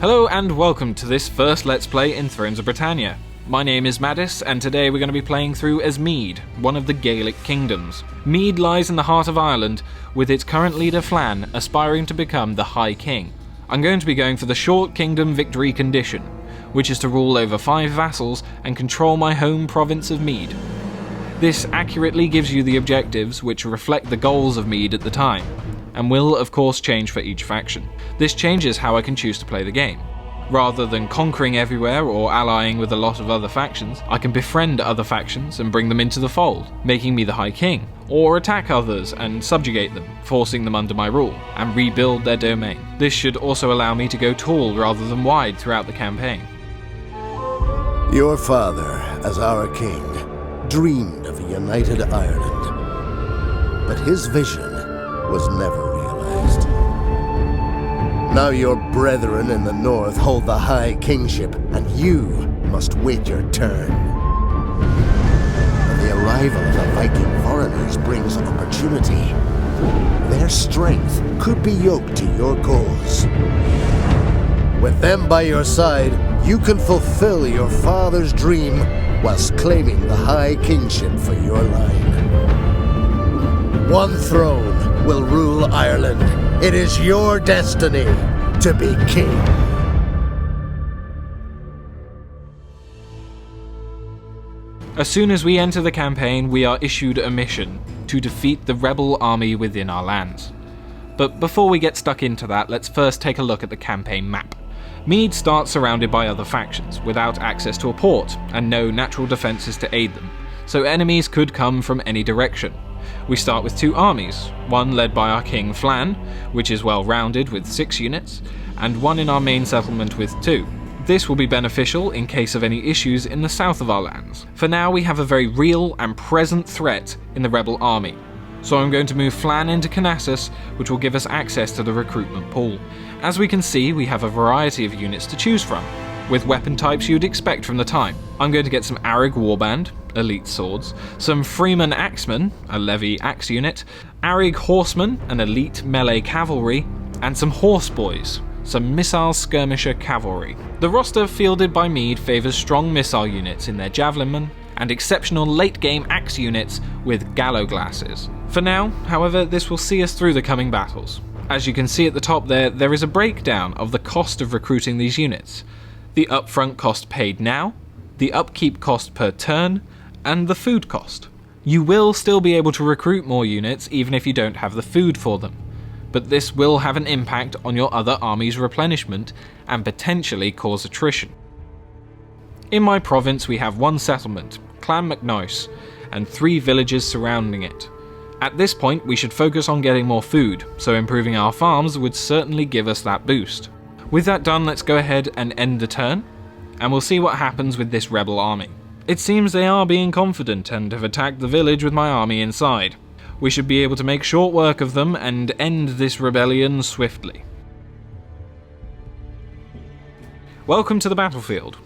Hello and welcome to this first Let's Play in Thrones of Britannia. My name is Mide, and today we're going to be playing through as Mide, one of the Gaelic kingdoms. Mide lies in the heart of Ireland, with its current leader Flann aspiring to become the High King. I'm going to be going for the short kingdom victory condition, which is to rule over 5 vassals and control my home province of Mide. This accurately gives you the objectives which reflect the goals of Mide at the time, and will of course change for each faction. This changes how I can choose to play the game. Rather than conquering everywhere or allying with a lot of other factions, I can befriend other factions and bring them into the fold, making me the High King, or attack others and subjugate them, forcing them under my rule, and rebuild their domain. This should also allow me to go tall rather than wide throughout the campaign. Your father, as our king, dreamed of a united Ireland, but his vision was never realized. Now your brethren in the north hold the High Kingship, and you must wait your turn. And the arrival of the Viking foreigners brings opportunity. Their strength could be yoked to your cause. With them by your side, you can fulfill your father's dream whilst claiming the High Kingship for your line. One throne will rule Ireland. It is your destiny to be king. As soon as we enter the campaign, we are issued a mission to defeat the rebel army within our lands. But before we get stuck into that, let's first take a look at the campaign map. Mide starts surrounded by other factions, without access to a port, and no natural defences to aid them, so enemies could come from any direction. We start with 2 armies, one led by our king Flann, which is well rounded with 6 units, and one in our main settlement with 2. This will be beneficial in case of any issues in the south of our lands. For now we have a very real and present threat in the rebel army, so I'm going to move Flann into Canassus, which will give us access to the recruitment pool. As we can see, we have a variety of units to choose from, with weapon types you'd expect from the time. I'm going to get some Arig Warband, elite swords, some Freeman Axemen, a Levy axe unit, Arig Horsemen, an elite melee cavalry, and some Horseboys, some missile skirmisher cavalry. The roster fielded by Mide favours strong missile units in their javelinmen, and exceptional late-game axe units with gallow glasses. For now, however, this will see us through the coming battles. As you can see at the top there is a breakdown of the cost of recruiting these units. The upfront cost paid now, the upkeep cost per turn, and the food cost. You will still be able to recruit more units even if you don't have the food for them, but this will have an impact on your other army's replenishment and potentially cause attrition. In my province we have 1 settlement, Clan MacNoise, and 3 villages surrounding it. At this point we should focus on getting more food, so improving our farms would certainly give us that boost. With that done, let's go ahead and end the turn, and we'll see what happens with this rebel army. It seems they are being confident and have attacked the village with my army inside. We should be able to make short work of them and end this rebellion swiftly. Welcome to the battlefield.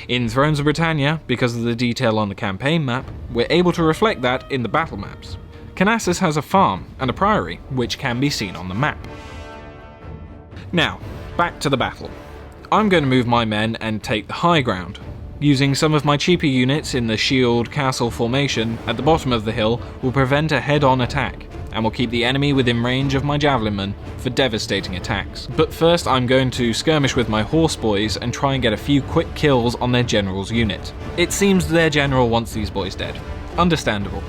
In Thrones of Britannia, because of the detail on the campaign map, we're able to reflect that in the battle maps. Canassus has a farm and a priory, which can be seen on the map. Now, back to the battle. I'm going to move my men and take the high ground. Using some of my cheaper units in the shield castle formation at the bottom of the hill will prevent a head-on attack, and will keep the enemy within range of my javelinmen for devastating attacks. But first I'm going to skirmish with my horseboys and try and get a few quick kills on their general's unit. It seems their general wants these boys dead. Understandable.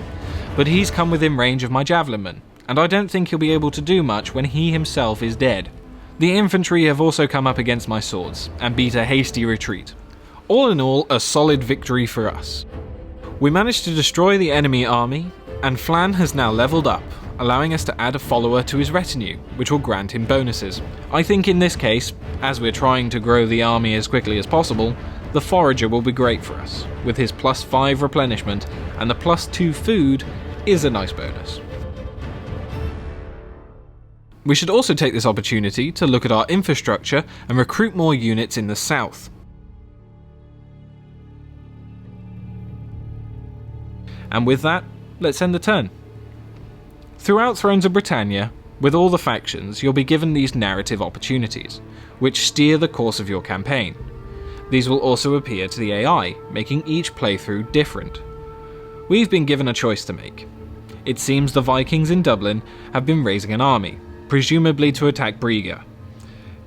But he's come within range of my javelinmen, and I don't think he'll be able to do much when he himself is dead. The infantry have also come up against my swords, and beat a hasty retreat. All in all, a solid victory for us. We managed to destroy the enemy army, and Flann has now leveled up, allowing us to add a follower to his retinue, which will grant him bonuses. I think in this case, as we're trying to grow the army as quickly as possible, the forager will be great for us, with his +5 replenishment, and the +2 food is a nice bonus. We should also take this opportunity to look at our infrastructure and recruit more units in the south. And with that, let's end the turn. Throughout Thrones of Britannia, With all the factions, you'll be given these narrative opportunities, which steer the course of your campaign. These will also appear to the AI, making each playthrough different. We've been given a choice to make. It seems the Vikings in Dublin have been raising an army, presumably to attack Briga.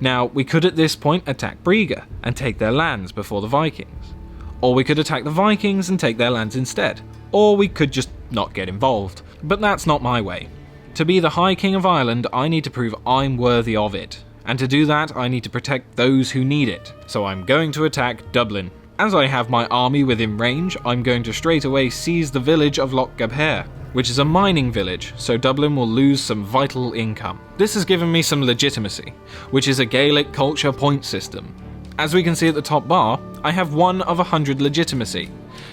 Now, we could at this point attack Briga and take their lands before the Vikings. Or we could attack the Vikings and take their lands instead. Or we could just not get involved. But that's not my way. To be the High King of Ireland, I need to prove I'm worthy of it. And to do that, I need to protect those who need it. So I'm going to attack Dublin. As I have my army within range, I'm going to straight away seize the village of Loch Gabhair, which is a mining village, so Dublin will lose some vital income. This has given me some legitimacy, which is a Gaelic culture point system. As we can see at the top bar, I have 1 of 100 legitimacy.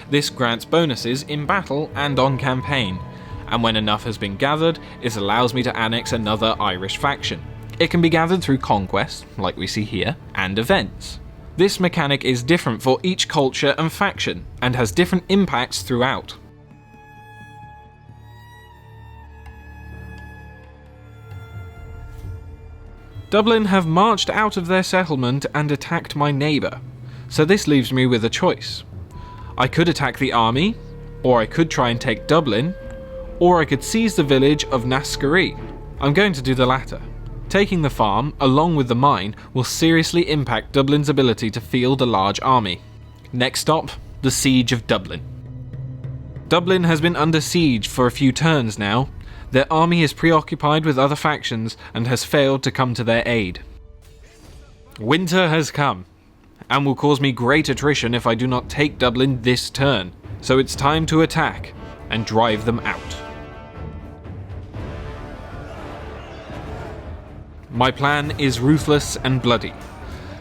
This grants bonuses in battle and on campaign, and when enough has been gathered, it allows me to annex another Irish faction. It can be gathered through conquest, like we see here, and events. This mechanic is different for each culture and faction, and has different impacts throughout. Dublin have marched out of their settlement and attacked my neighbour, so this leaves me with a choice. I could attack the army, or I could try and take Dublin, or I could seize the village of Nascaree. I'm going to do the latter. Taking the farm, along with the mine, will seriously impact Dublin's ability to field a large army. Next stop, the Siege of Dublin. Dublin has been under siege for a few turns now. Their army is preoccupied with other factions and has failed to come to their aid. Winter has come, and will cause me great attrition if I do not take Dublin this turn, so it's time to attack and drive them out. My plan is ruthless and bloody.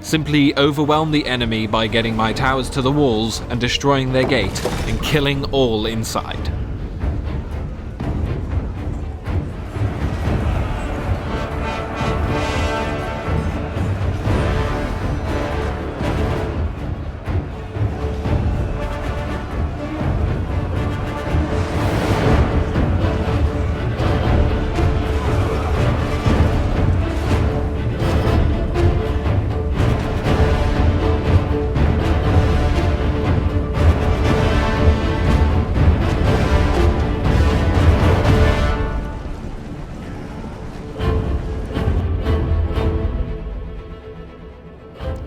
Simply overwhelm the enemy by getting my towers to the walls and destroying their gate and killing all inside.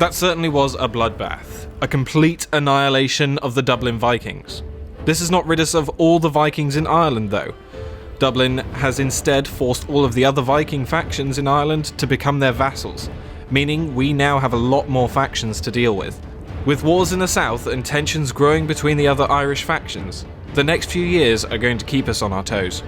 That certainly was a bloodbath, a complete annihilation of the Dublin Vikings. This has not rid us of all the Vikings in Ireland though. Dublin has instead forced all of the other Viking factions in Ireland to become their vassals, meaning we now have a lot more factions to deal with. With wars in the south and tensions growing between the other Irish factions, the next few years are going to keep us on our toes.